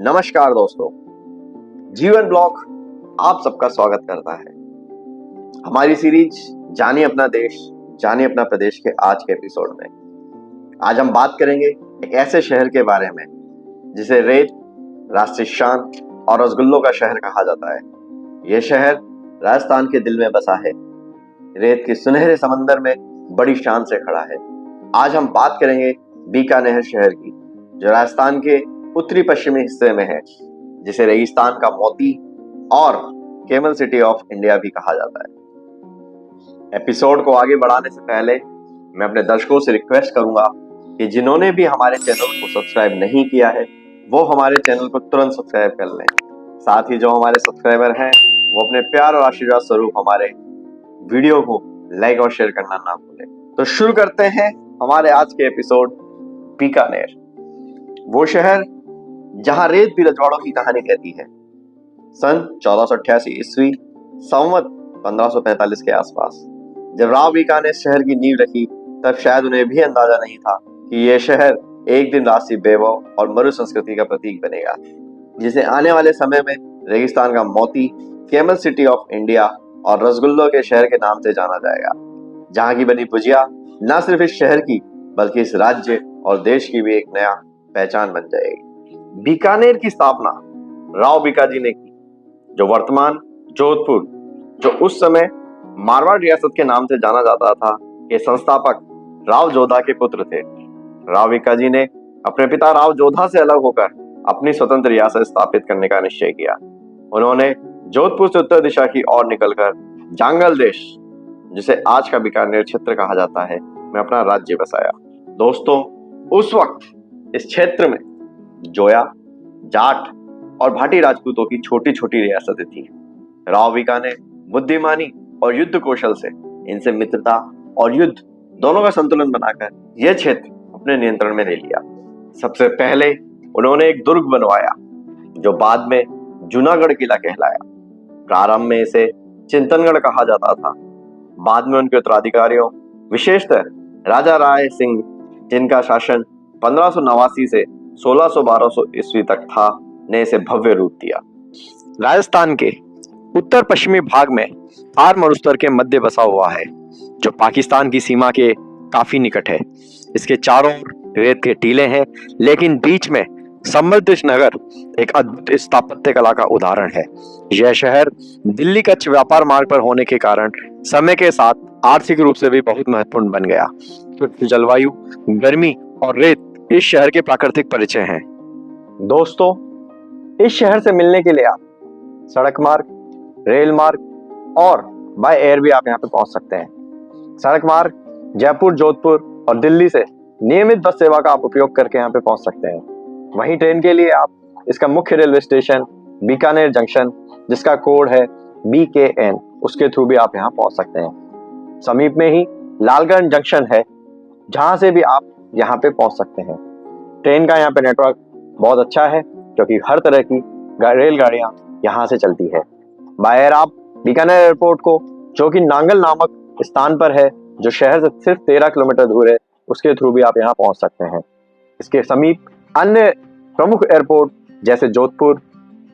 नमस्कार दोस्तों, जीवन ब्लॉग आप सबका स्वागत करता है। हमारी सीरीज जानिए अपना देश जानिए अपना प्रदेश के आज के एपिसोड में आज हम बात करेंगे एक ऐसे शहर के बारे में जिसे रेत, राष्ट्रीय शान और रसगुल्लों का शहर कहा जाता है। यह शहर राजस्थान के दिल में बसा है, रेत के सुनहरे समंदर में बड़ी शान से खड़ा है। आज हम बात करेंगे बीकानेर शहर की, जो राजस्थान के उत्तरी पश्चिमी हिस्से में है, जिसे रेगिस्तान का मोती और कैमल सिटी ऑफ इंडिया भी कहा जाता है। एपिसोड को आगे बढ़ाने से पहले मैं अपने दर्शकों से रिक्वेस्ट करूंगा कि जिन्होंने भी हमारे चैनल को सब्सक्राइब नहीं किया है वो हमारे चैनल को तुरंत सब्सक्राइब कर लें। साथ ही जो हमारे सब्सक्राइबर हैं वो अपने प्यार और आशीर्वाद स्वरूप हमारे वीडियो को लाइक और शेयर करना ना भूलें। तो शुरू करते हैं हमारे आज के एपिसोड बीकानेर, वो शहर जहां रेत भी रजवाड़ों की कहानी कहती है। सन 1488 ईस्वी संवत 1545 के आसपास जब राव बीकानेर शहर की नींव रखी, तब शायद उन्हें भी अंदाजा नहीं था कि यह शहर एक दिन राष्ट्रीय वैभव और मरु संस्कृति का प्रतीक बनेगा, जिसे आने वाले समय में रेगिस्तान का मोती, कैमल सिटी ऑफ इंडिया और रसगुल्लों के शहर के नाम से जाना जाएगा। जहां की बनी भुजिया न सिर्फ इस शहर की बल्कि इस राज्य और देश की भी एक नया पहचान बन जाएगी। बीकानेर की स्थापना राव बीकाजी ने की, जो वर्तमान जोधपुर, जो उस समय मारवाड़ रियासत के नाम से जाना जाता था, के संस्थापक राव जोधा के पुत्र थे। राव बीकाजी ने अपने पिता राव जोधा से अलग होकर अपनी स्वतंत्र रियासत स्थापित करने का निश्चय किया। उन्होंने जोधपुर से उत्तर दिशा की ओर निकलकर जांगल देश, जिसे आज का बीकानेर क्षेत्र कहा जाता है, में अपना राज्य बसाया। दोस्तों, उस वक्त इस क्षेत्र में जोया, जाट और भाटी राजपूतों की छोटी छोटी रियासतें थी। राव बीकानेर बुद्धिमानी और युद्ध कौशल से इनसे मित्रता और युद्ध दोनों का संतुलन बनाकर यह क्षेत्र अपने नियंत्रण में ले लिया। सबसे पहले उन्होंने एक दुर्ग बनवाया जो बाद में जूनागढ़ किला कहलाया। प्रारंभ में इसे चिंतनगढ़ कहा जाता था। बाद में उनके उत्तराधिकारियों, विशेषतः राजा राय सिंह, जिनका शासन 1589 से 1600-1200 ईस्वी तक था, ने इसे भव्य रूप दिया। राजस्थान के उत्तर पश्चिमी भाग में थार मरुस्थल के मध्य बसा हुआ है, जो पाकिस्तान की सीमा के काफी निकट है। इसके चारों ओर रेत के टीले हैं, लेकिन बीच में समृद्ध नगर एक अद्भुत स्थापत्य कला का उदाहरण है। यह शहर दिल्ली कच्छ व्यापार मार्ग पर होने के कारण समय के साथ आर्थिक रूप से भी बहुत महत्वपूर्ण बन गया। तो जलवायु, गर्मी और रेत इस शहर के प्राकृतिक परिचय हैं। दोस्तों, इस शहर से मिलने के लिए आप सड़क मार्ग, रेल मार्ग और बाय एयर भी आप यहाँ पे पहुंच सकते हैं। सड़क मार्ग जयपुर, जोधपुर और दिल्ली से नियमित बस सेवा का आप उपयोग करके यहाँ पे पहुंच सकते हैं। वहीं ट्रेन के लिए आप इसका मुख्य रेलवे स्टेशन बीकानेर जंक्शन, जिसका कोड है BKN, उसके थ्रू भी आप यहाँ पहुंच सकते हैं। समीप में ही लालगंज जंक्शन है, जहां से भी आप यहाँ पे पहुंच सकते हैं। ट्रेन का यहाँ पे नेटवर्क बहुत अच्छा है, क्योंकि हर तरह की रेलगाड़ियां यहाँ से चलती है। बाय एयर आप बीकानेर एयरपोर्ट को, जो कि नांगल नामक स्थान पर है, जो शहर से सिर्फ 13 किलोमीटर दूर है, उसके थ्रू भी आप यहाँ पहुंच सकते हैं। इसके समीप अन्य प्रमुख एयरपोर्ट जैसे जोधपुर,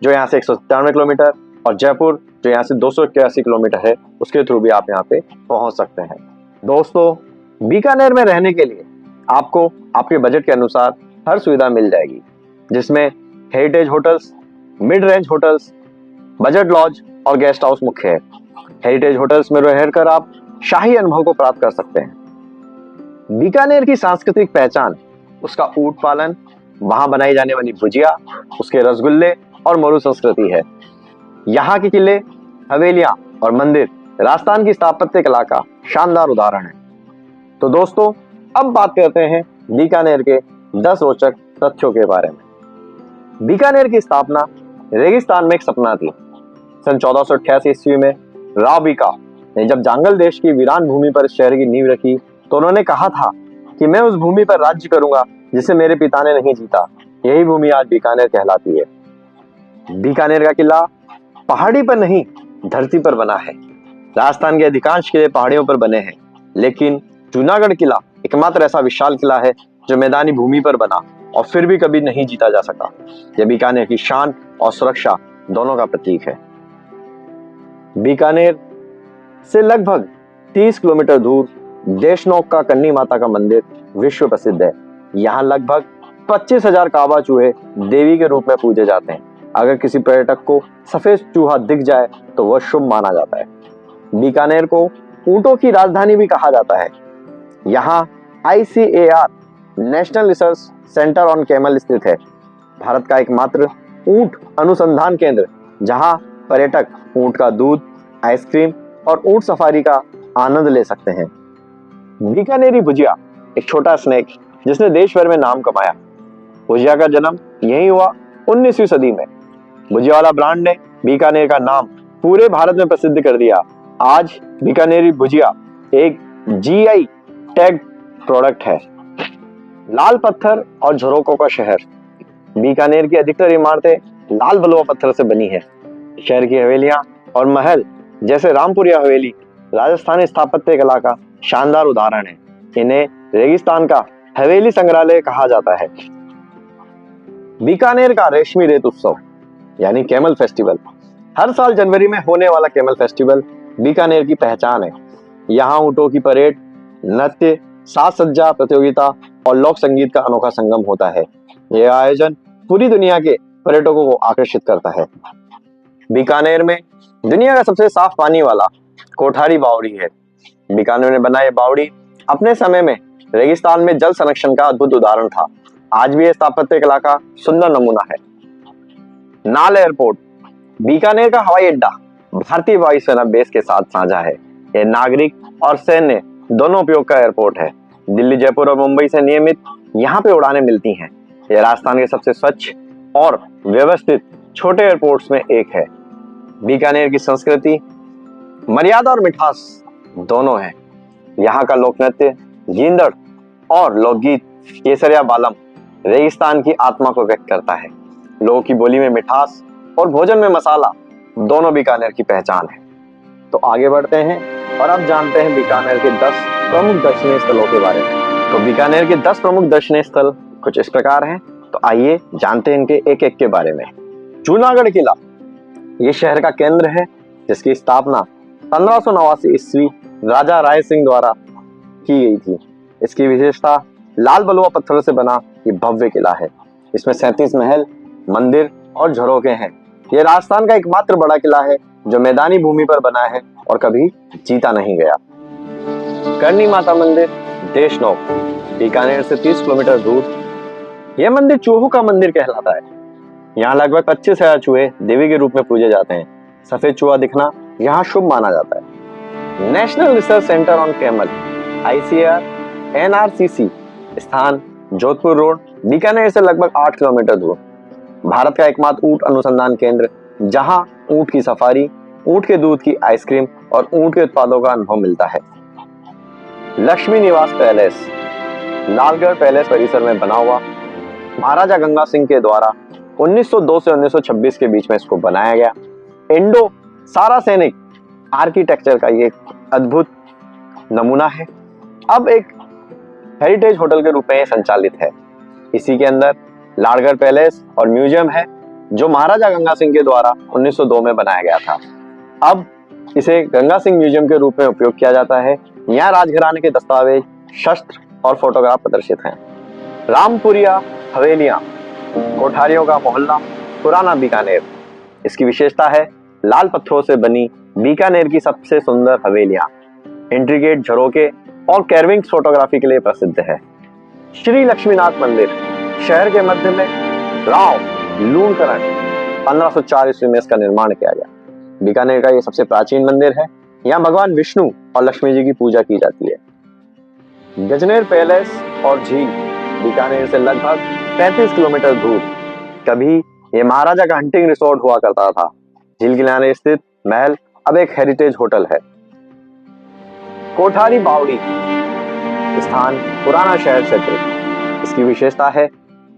जो यहाँ से 197 किलोमीटर, और जयपुर, जो यहाँ से 281 किलोमीटर है, उसके थ्रू भी आप यहाँ पे पहुंच सकते हैं। दोस्तों, बीकानेर में रहने के लिए आपको आपके बजट के अनुसार हर सुविधा मिल जाएगी, जिसमें heritage hotels, mid range hotels, budget lodge और गेस्ट हाउस मुख्य है। हेरिटेज होटल्स में रहकर आप शाही अनुभव को प्राप्त कर सकते हैं। बीकानेर की सांस्कृतिक पहचान उसका ऊंट पालन, वहां बनाई जाने वाली भुजिया, उसके रसगुल्ले और मरु संस्कृति है। यहाँ के किले, हवेलियां और मंदिर राजस्थान की स्थापत्य कला का शानदार उदाहरण है। तो दोस्तों, अब बात करते हैं बीकानेर के 10 रोचक तथ्यों के बारे में। बीकानेर की स्थापना रेगिस्तान में एक सपना थी। सन 1488 ईस्वी में राव बीका ने जब जांगल देश की वीरान भूमि पर इस शहर की नींव रखी, तो उन्होंने कहा था कि मैं उस भूमि पर राज्य करूंगा जिसे मेरे पिता ने नहीं जीता। यही भूमि आज बीकानेर कहलाती है। बीकानेर का किला पहाड़ी पर नहीं, धरती पर बना है। राजस्थान के अधिकांश किले पहाड़ियों पर बने हैं, लेकिन जूनागढ़ किला एकमात्र ऐसा विशाल किला है जो मैदानी भूमि पर बना और फिर भी कभी नहीं जीता जा सका। यह बीकानेर की शान और सुरक्षा दोनों का प्रतीक है। बीकानेर से लगभग 30 किलोमीटर दूर देशनोक का कन्नी माता का मंदिर विश्व प्रसिद्ध है। यहाँ लगभग 25,000 काबा चूहे देवी के रूप में पूजे जाते हैं। अगर किसी पर्यटक को सफेद चूहा दिख जाए तो वह शुभ माना जाता है। बीकानेर को ऊंटों की राजधानी भी कहा जाता है। यहाँ ICAR national research centre on camel स्थित है, भारत का एकमात्र ऊंट अनुसंधान केंद्र, जहां पर्यटक ऊंट का दूध, आइसक्रीम और ऊंट सफारी का आनंद ले सकते हैं। बीकानेरी भुजिया एक छोटा स्नैक जिसने देश भर में नाम कमाया। भुजिया का जन्म यही हुआ 19वीं सदी में। भुजिया वाला ब्रांड ने बीकानेर का नाम पूरे भारत में प्रसिद्ध कर दिया। आज बीकानेरी भुजिया एक GI टैग प्रोडक्ट है। लाल पत्थर और झरोकों का शहर। बीकानेर की अधिकतर इमारतें लाल बलुआ पत्थर से बनी है। शहर की हवेलियां और महल जैसे रामपुरिया हवेली राजस्थानी स्थापत्य कला का शानदार उदाहरण है। इन्हें रेगिस्तान का हवेली संग्रहालय कहा जाता है। बीकानेर का रेशमी रेत उत्सव यानी कैमल फेस्टिवल। हर साल जनवरी में होने वाला कैमल फेस्टिवल बीकानेर की पहचान है। यहाँ ऊंटों की परेड, नृत्य, साज सज्जा प्रतियोगिता और लोक संगीत का अनोखा संगम होता है। यह आयोजन पूरी दुनिया के पर्यटकों को आकर्षित करता है। बीकानेर में दुनिया का सबसे साफ पानी वाला कोठारी बावड़ी है। बीकानेर में बना यह बावड़ी अपने समय में रेगिस्तान में जल संरक्षण का अद्भुत उदाहरण था। आज भी यह स्थापत्य कला का सुंदर नमूना है। नाल एयरपोर्ट। बीकानेर का हवाई अड्डा भारतीय वायुसेना बेस के साथ साझा है। यह नागरिक और सैन्य दोनों उपयोग का एयरपोर्ट है। दिल्ली, जयपुर और मुंबई से नियमित यहाँ पे उड़ानें मिलती हैं। यह राजस्थान के सबसे स्वच्छ और व्यवस्थित छोटे एयरपोर्ट्स में एक है। बीकानेर की संस्कृति मर्यादा और मिठास दोनों है। यहाँ का लोक नृत्य गींदड़ और लोकगीत केसरिया बालम रेगिस्तान की आत्मा को व्यक्त करता है। लोगों की बोली में मिठास और भोजन में मसाला दोनों बीकानेर की पहचान है। तो आगे बढ़ते हैं और अब जानते हैं बीकानेर के 10 प्रमुख दर्शनीय स्थलों के बारे में। तो बीकानेर के 10 प्रमुख दर्शनीय स्थल कुछ इस प्रकार हैं। तो आइए जानते हैं इनके एक एक के बारे में। जूनागढ़ किला ये शहर का केंद्र है, जिसकी स्थापना 1589 ईस्वी राजा राय सिंह द्वारा की गई थी। इसकी विशेषता लाल बलुआ पत्थर से बना ये भव्य किला है। इसमें 37 महल, मंदिर और झरोखे हैं। यह राजस्थान का एकमात्र बड़ा किला है जो मैदानी भूमि पर बना है और कभी जीता नहीं गया। करनी माता मंदिर देशनोक बीकानेर से 30 किलोमीटर दूर। यह मंदिर चूहों का मंदिर कहलाता है। यहाँ लगभग 25,000 चूहे देवी के रूप में पूजे जाते हैं। सफेद चूहा दिखना यहाँ शुभ माना जाता है। National research centre on camel ICAR NRCC स्थान जोधपुर रोड, बीकानेर से लगभग 8 किलोमीटर दूर। भारत का एकमात्र ऊंट अनुसंधान केंद्र, जहां ऊंट की सफारी, ऊंट के दूध की आइसक्रीम और ऊंट के उत्पादों का अनुभव मिलता है। लक्ष्मी निवास पैलेस लालगढ़ पैलेस परिसर में बना हुआ महाराजा गंगा सिंह के द्वारा 1902 से 1926 के बीच में इसको बनाया गया। इंडो सारासेनिक आर्किटेक्चर का ये अद्भुत नमूना है। अब एक हेरिटेज होटल के रूप में ये संचालित है। इसी के अंदर लालगढ़ पैलेस और म्यूजियम है, जो महाराजा गंगा सिंह के द्वारा 1902 में बनाया गया था। अब इसे गंगा सिंह म्यूजियम के रूप में उपयोग किया जाता है। यहाँ राजघराने के दस्तावेज, शस्त्र और फोटोग्राफ प्रदर्शित हैं। रामपुरिया हवेलियां कोठारियों का मोहल्ला पुराना बीकानेर। इसकी विशेषता है लाल पत्थरों से बनी बीकानेर की सबसे सुंदर हवेलियां। इंट्रिकेट झरोके और कैर्विंग्स फोटोग्राफी के लिए प्रसिद्ध है। श्री लक्ष्मीनाथ मंदिर शहर के मध्य में राव लूणकरण 1504 ईस्वी में इसका निर्माण किया गया। बीकानेर का ये सबसे प्राचीन मंदिर है। यहाँ भगवान विष्णु और लक्ष्मी जी की पूजा की जाती है। गजनेर पैलेस और झील बीकानेर से लगभग 35 किलोमीटर दूर। कभी ये महाराजा का हंटिंग रिसोर्ट हुआ करता था। झील के किनारे स्थित महल अब एक हेरिटेज होटल है। कोठारी बावड़ी स्थान पुराना शहर क्षेत्र। इसकी विशेषता है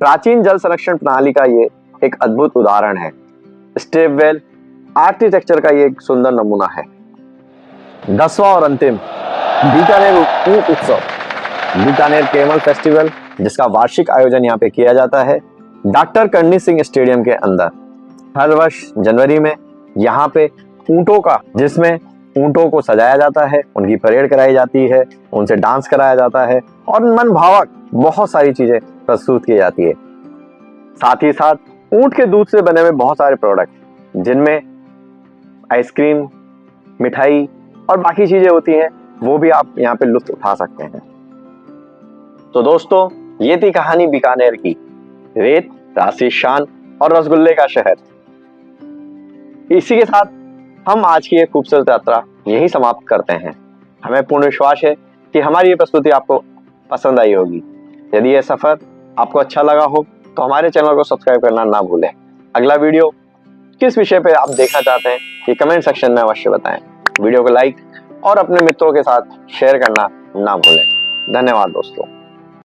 प्राचीन जल संरक्षण प्रणाली का ये एक अद्भुत उदाहरण है। स्टेपवेल आर्किटेक्चर का ये एक सुंदर नमूना है। 10वां और अंतिम बीकानेर ऊंट उत्सव बीकानेर कैमल फेस्टिवल जिसका वार्षिक आयोजन यहाँ पे किया जाता है डॉक्टर करणी सिंह स्टेडियम के अंदर। हर वर्ष जनवरी में यहाँ पे ऊंटों का, जिसमें ऊंटों को सजाया जाता है, उनकी परेड कराई जाती है, उनसे डांस कराया जाता है और मन भावक बहुत सारी चीजें प्रस्तुत की जाती है। साथ ही साथ ऊंट के दूध से बने हुए बहुत सारे प्रोडक्ट, जिनमें आइसक्रीम, मिठाई और बाकी चीजें होती हैं, वो भी आप यहाँ पे लुत्फ उठा सकते हैं। तो दोस्तों, ये थी कहानी बीकानेर की, रेत, राशि शान और रसगुल्ले का शहर। इसी के साथ हम आज की ये खूबसूरत यात्रा यही समाप्त करते हैं। हमें पूर्ण विश्वास है कि हमारी ये प्रस्तुति आपको पसंद आई होगी। यदि ये सफर आपको अच्छा लगा हो तो हमारे चैनल को सब्सक्राइब करना ना भूलें। अगला वीडियो किस विषय पे आप देखना चाहते हैं ये कमेंट सेक्शन में अवश्य बताएं। वीडियो को लाइक और अपने मित्रों के साथ शेयर करना ना भूलें। धन्यवाद दोस्तों।